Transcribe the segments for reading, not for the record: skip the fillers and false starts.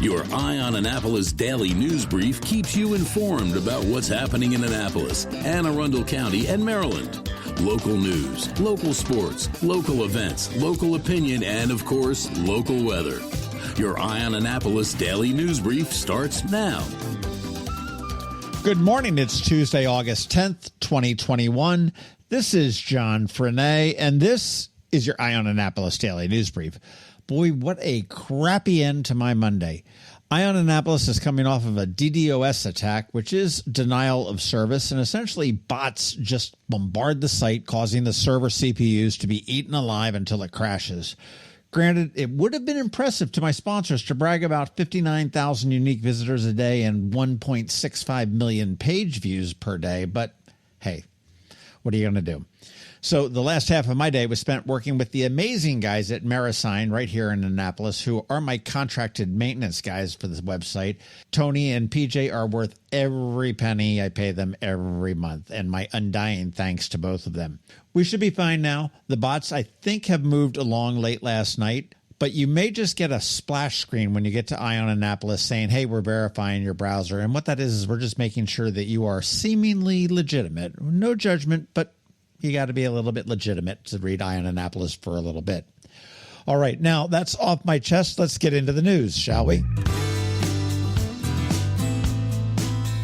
Your Eye on Annapolis daily news brief keeps you informed about what's happening in Annapolis and Arundel County and Maryland. Local news, local sports, local events, local opinion, and, of course, local weather. Your Eye on Annapolis daily news brief starts now. Good morning. It's Tuesday, August 10th, 2021. This is John Frenaye, and this is your Eye on Annapolis daily news brief. Boy, what a crappy end to my Monday. Eye on Annapolis is coming off of a DDOS attack, which is denial of service, and essentially bots just bombard the site, causing the server CPUs to be eaten alive until it crashes. Granted, it would have been impressive to my sponsors to brag about 59,000 unique visitors a day and 1.65 million page views per day, but hey, what are you going to do? So the last half of my day was spent working with the amazing guys at Marisign right here in Annapolis, who are my contracted maintenance guys for this website. Tony and PJ are worth every penny I pay them every month, and my undying thanks to both of them. We should be fine now. The bots, I think, have moved along late last night, but you may just get a splash screen when you get to Eye on Annapolis saying, hey, we're verifying your browser. And what that is we're just making sure that you are seemingly legitimate. No judgment, but you got to be a little bit legitimate to read Eye on Annapolis for a little bit. All right, now that's off my chest. Let's get into the news, shall we?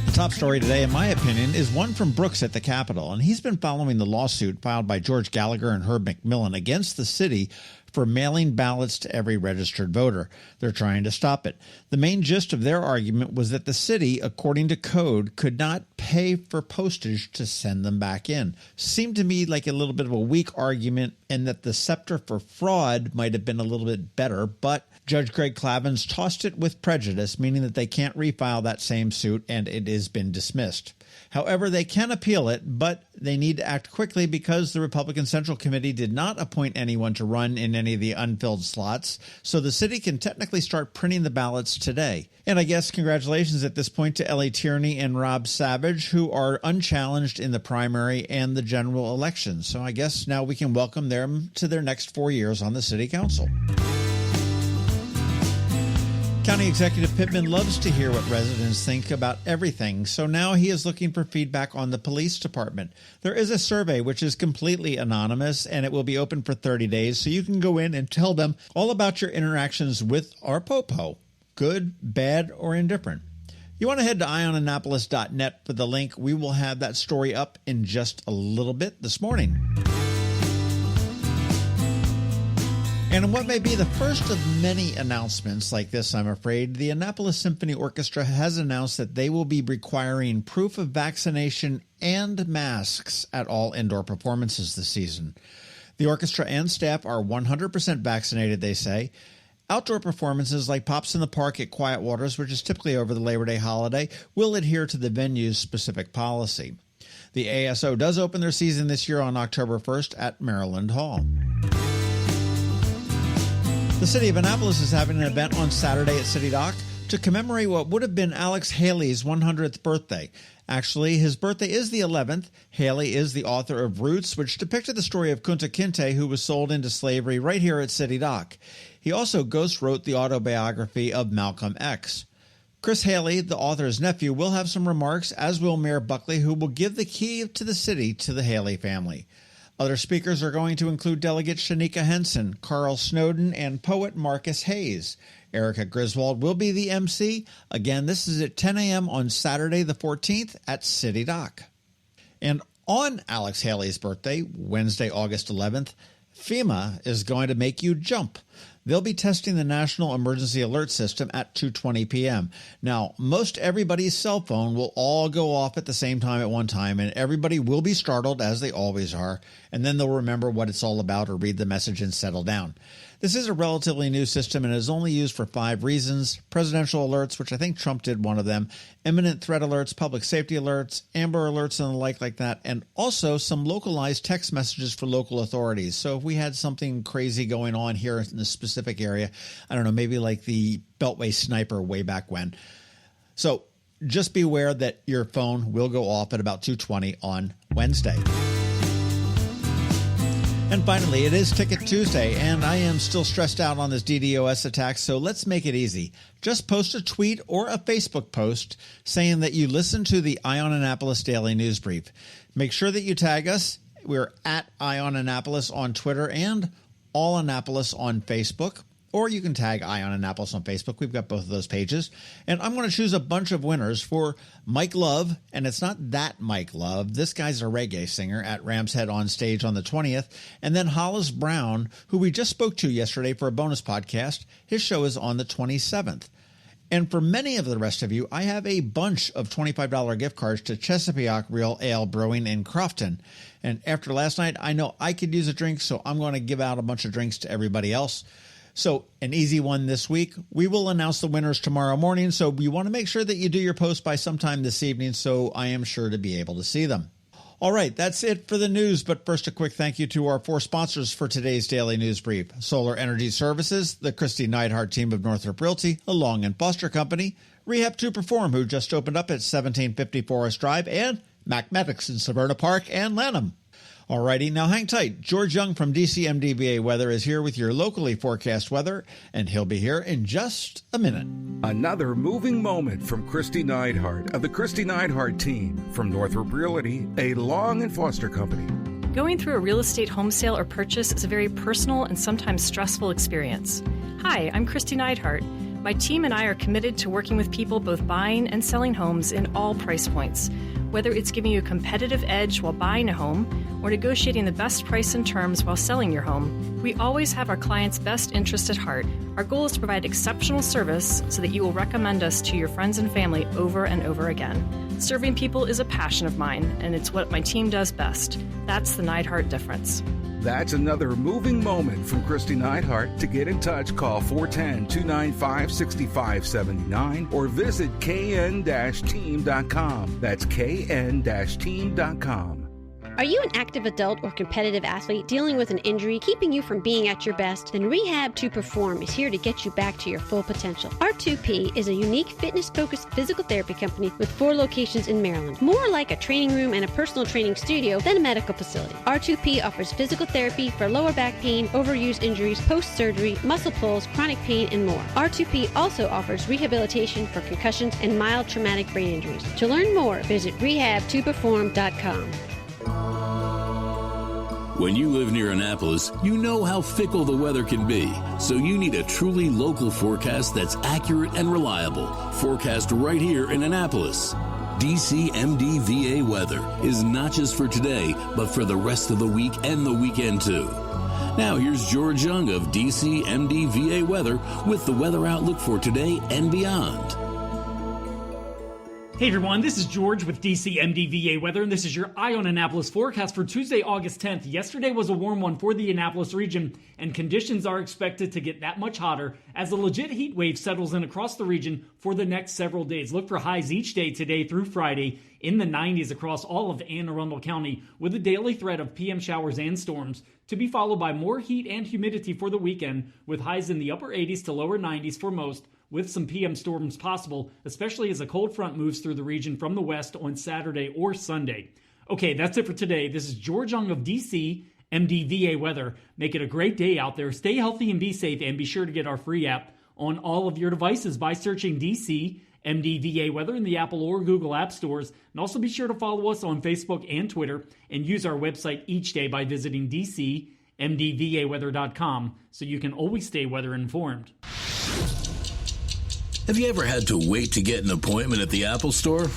The top story today, in my opinion, is one from Brooks at the Capitol, and he's been following the lawsuit filed by George Gallagher and Herb McMillan against the city for mailing ballots to every registered voter. They're trying to stop it. The main gist of their argument was that the city, according to code, could not pay for postage to send them back in. Seemed to me like a little bit of a weak argument, and that the scepter for fraud might have been a little bit better, but Judge Greg Clavins tossed it with prejudice, meaning that they can't refile that same suit, and it has been dismissed. However, they can appeal it, but they need to act quickly because the Republican Central Committee did not appoint anyone to run in any of the unfilled slots, so the city can technically start printing the ballots today. And I guess congratulations at this point to Ellie Tierney and Rob Savage, who are unchallenged in the primary and the general election. So I guess now we can welcome them to their next 4 years on the city council. County Executive Pittman loves to hear what residents think about everything, so now he is looking for feedback on the police department. There is a survey which is completely anonymous, and it will be open for 30 days, so you can go in and tell them all about your interactions with our Popo, good, bad, or indifferent. You want to head to eyeonannapolis.net for the link. We will have that story up in just a little bit this morning. And in what may be the first of many announcements like this, I'm afraid, the Annapolis Symphony Orchestra has announced that they will be requiring proof of vaccination and masks at all indoor performances this season. The orchestra and staff are 100% vaccinated, they say. Outdoor performances like Pops in the Park at Quiet Waters, which is typically over the Labor Day holiday, will adhere to the venue's specific policy. The ASO does open their season this year on October 1st at Maryland Hall. The city of Annapolis is having an event on Saturday at City Dock to commemorate what would have been Alex Haley's 100th birthday. Actually, his birthday is the 11th. Haley is the author of Roots, which depicted the story of Kunta Kinte, who was sold into slavery right here at City Dock. He also ghost-wrote the autobiography of Malcolm X. Chris Haley, the author's nephew, will have some remarks, as will Mayor Buckley, who will give the key to the city to the Haley family. Other speakers are going to include Delegate Shanika Henson, Carl Snowden, and poet Marcus Hayes. Erica Griswold will be the MC. Again, this is at 10 a.m. on Saturday the 14th at City Dock. And on Alex Haley's birthday, Wednesday, August 11th, FEMA is going to make you jump. They'll be testing the National Emergency Alert System at 2:20 p.m. Now, most everybody's cell phone will all go off at the same time at one time, and everybody will be startled, as they always are, and then they'll remember what it's all about or read the message and settle down. This is a relatively new system and is only used for 5 reasons: presidential alerts, which I think Trump did one of them, imminent threat alerts, public safety alerts, Amber alerts, and the like that, and also some localized text messages for local authorities. So if we had something crazy going on here in a specific area, I don't know, maybe like the Beltway sniper way back when. So just be aware that your phone will go off at about 2:20 on Wednesday. And finally, it is Ticket Tuesday, and I am still stressed out on this DDOS attack, so let's make it easy. Just post a tweet or a Facebook post saying that you listen to the On Annapolis Daily News Brief. Make sure that you tag us. We're at On Annapolis on Twitter and All Annapolis on Facebook. Or you can tag On Annapolis on Facebook. We've got both of those pages. And I'm going to choose a bunch of winners for Mike Love. And it's not that Mike Love. This guy's a reggae singer at Ram's Head on stage on the 20th. And then Hollis Brown, who we just spoke to yesterday for a bonus podcast. His show is on the 27th. And for many of the rest of you, I have a bunch of $25 gift cards to Chesapeake Real Ale Brewing in Crofton. And after last night, I know I could use a drink, so I'm going to give out a bunch of drinks to everybody else. So an easy one this week. We will announce the winners tomorrow morning, so you want to make sure that you do your post by sometime this evening, so I am sure to be able to see them. All right, that's it for the news, but first a quick thank you to our 4 sponsors for today's Daily News Brief. Solar Energy Services, the Kristi Neidhardt Team of Northrop Realty, a Long and Foster Company, Rehab to Perform, who just opened up at 1750 Forest Drive, and MacMedics in Severna Park and Lanham. Alrighty, now hang tight. George Young from DCMDVA Weather is here with your locally forecast weather, and he'll be here in just a minute. Another moving moment from Kristi Neidhardt of the Kristi Neidhardt Team from Northrop Realty, a Long and Foster Company. Going through a real estate home sale or purchase is a very personal and sometimes stressful experience. Hi, I'm Kristi Neidhardt. My team and I are committed to working with people both buying and selling homes in all price points. Whether it's giving you a competitive edge while buying a home or negotiating the best price and terms while selling your home, we always have our clients' best interest at heart. Our goal is to provide exceptional service so that you will recommend us to your friends and family over and over again. Serving people is a passion of mine, and it's what my team does best. That's the Neidhardt difference. That's another moving moment from Kristi Neidhardt. To get in touch, call 410-295-6579 or visit kn-team.com. That's kn-team.com. Are you an active adult or competitive athlete dealing with an injury keeping you from being at your best? Then Rehab to Perform is here to get you back to your full potential. R2P is a unique fitness-focused physical therapy company with 4 locations in Maryland. More like a training room and a personal training studio than a medical facility. R2P offers physical therapy for lower back pain, overuse injuries, post-surgery, muscle pulls, chronic pain, and more. R2P also offers rehabilitation for concussions and mild traumatic brain injuries. To learn more, visit rehabtoperform.com. When you live near Annapolis, you know how fickle the weather can be. So you need a truly local forecast that's accurate and reliable. Forecast right here in Annapolis. DCMDVA weather is not just for today, but for the rest of the week and the weekend too. Now here's George Young of DCMDVA Weather with the weather outlook for today and beyond. Hey everyone, this is George with DCMDVA Weather, and this is your Eye on Annapolis forecast for Tuesday, August 10th. Yesterday was a warm one for the Annapolis region, and conditions are expected to get that much hotter as a legit heat wave settles in across the region for the next several days. Look for highs each day today through Friday in the 90s across all of Arundel County, with a daily threat of PM showers and storms, to be followed by more heat and humidity for the weekend, with highs in the upper 80s to lower 90s for most, with some PM storms possible, especially as a cold front moves through the region from the west on Saturday or Sunday. Okay, that's it for today. This is George Young of DC MDVA Weather. Make it a great day out there. Stay healthy and be safe, and be sure to get our free app on all of your devices by searching DC MDVA Weather in the Apple or Google App Stores. And also be sure to follow us on Facebook and Twitter, and use our website each day by visiting DCMDVAweather.com so you can always stay weather informed. Have you ever had to wait to get an appointment at the Apple Store?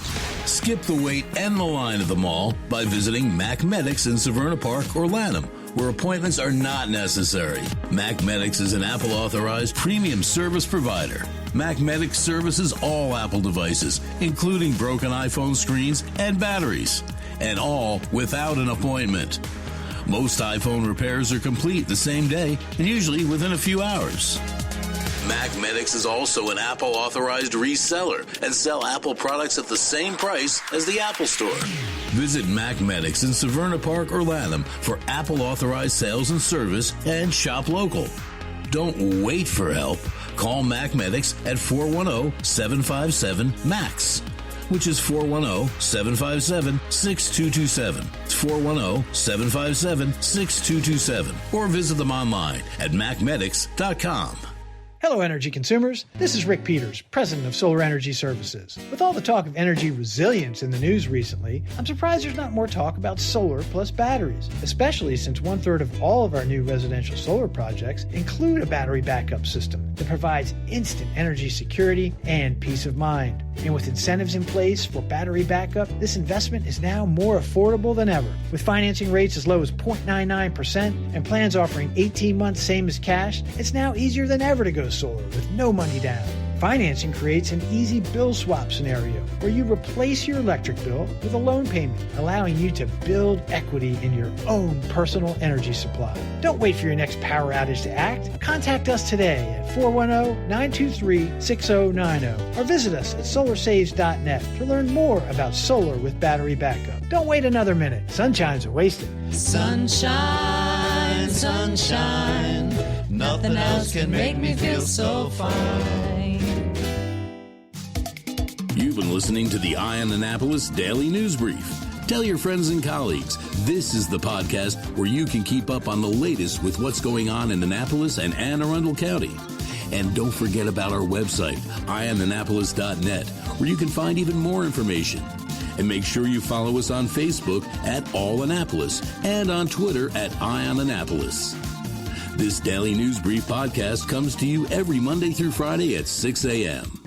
Skip the wait and the line at the mall by visiting MacMedics in Severna Park or Lanham, where appointments are not necessary. MacMedics is an Apple-authorized premium service provider. MacMedics services all Apple devices, including broken iPhone screens and batteries, and all without an appointment. Most iPhone repairs are complete the same day and usually within a few hours. MacMedics is also an Apple-authorized reseller and sell Apple products at the same price as the Apple Store. Visit MacMedics in Severna Park or Lanham for Apple-authorized sales and service, and shop local. Don't wait for help. Call MacMedics at 410-757-MAX, which is 410-757-6227. It's 410-757-6227 or visit them online at MacMedics.com. Hello, energy consumers. This is Rick Peters, president of Solar Energy Services. With all the talk of energy resilience in the news recently, I'm surprised there's not more talk about solar plus batteries, especially since 1/3 of all of our new residential solar projects include a battery backup system that provides instant energy security and peace of mind. And with incentives in place for battery backup, this investment is now more affordable than ever. With financing rates as low as 0.99% and plans offering 18 months same as cash, it's now easier than ever to go solar with no money down. Financing creates an easy bill swap scenario where you replace your electric bill with a loan payment, allowing you to build equity in your own personal energy supply. Don't wait for your next power outage to act. Contact us today at 410-923-6090 or visit us at solarsaves.net to learn more about solar with battery backup. Don't wait another minute. Sunshine's are wasted. Sunshine, sunshine, nothing else can make me feel so fine. You've been listening to the On Annapolis Daily News Brief. Tell your friends and colleagues, this is the podcast where you can keep up on the latest with what's going on in Annapolis and Anne Arundel County. And don't forget about our website, onannapolis.net, where you can find even more information. And make sure you follow us on Facebook at All Annapolis and on Twitter at On Annapolis. This Daily News Brief podcast comes to you every Monday through Friday at 6 a.m.